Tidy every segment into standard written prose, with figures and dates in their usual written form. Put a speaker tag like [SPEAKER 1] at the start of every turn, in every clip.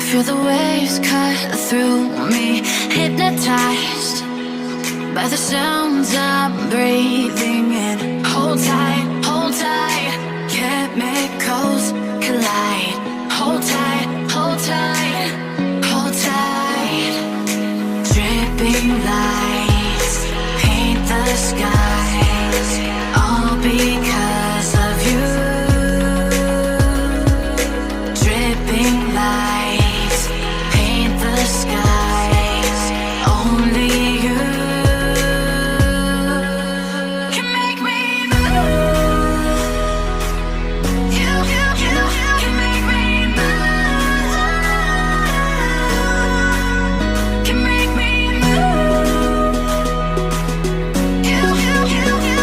[SPEAKER 1] Feel the waves cut through me, hypnotized by the sounds I'm breathing in. Hold tight, chemicals collide. Hold tight, hold tight, hold tight. Dripping lights paint the skies, all because of you. Dripping lights paint the skies, only you can make me move. You can make me move. Can make me move. You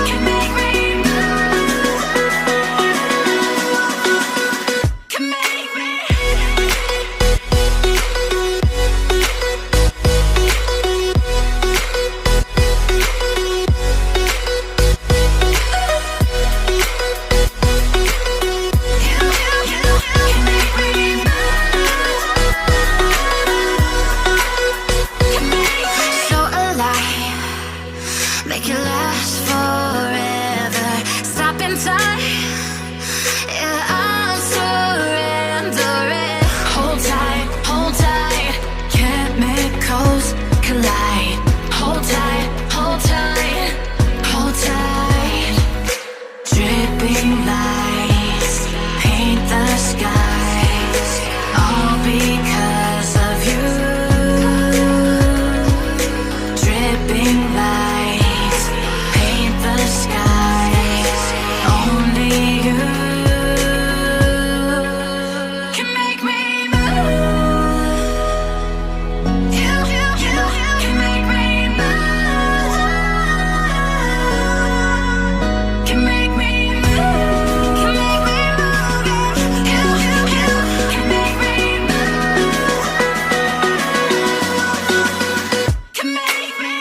[SPEAKER 1] can make me move. Can make me. So alive, make it last forever. Stop in time, yeah, I'm surrendering. Hold tight, chemicals collide. Hold tight, hold tight, hold tight. Dripping lights paint the skies, all because of you. Dripping lights paint the skies, only you can make me move. You can make me move. Can make me move. Can make me move. You can make me move. Can make me.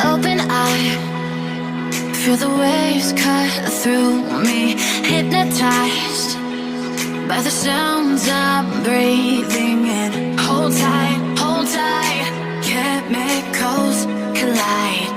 [SPEAKER 1] Open eye, feel the waves cut through me, hypnotized by the sounds I'm breathing in. Hold tight, chemicals collide.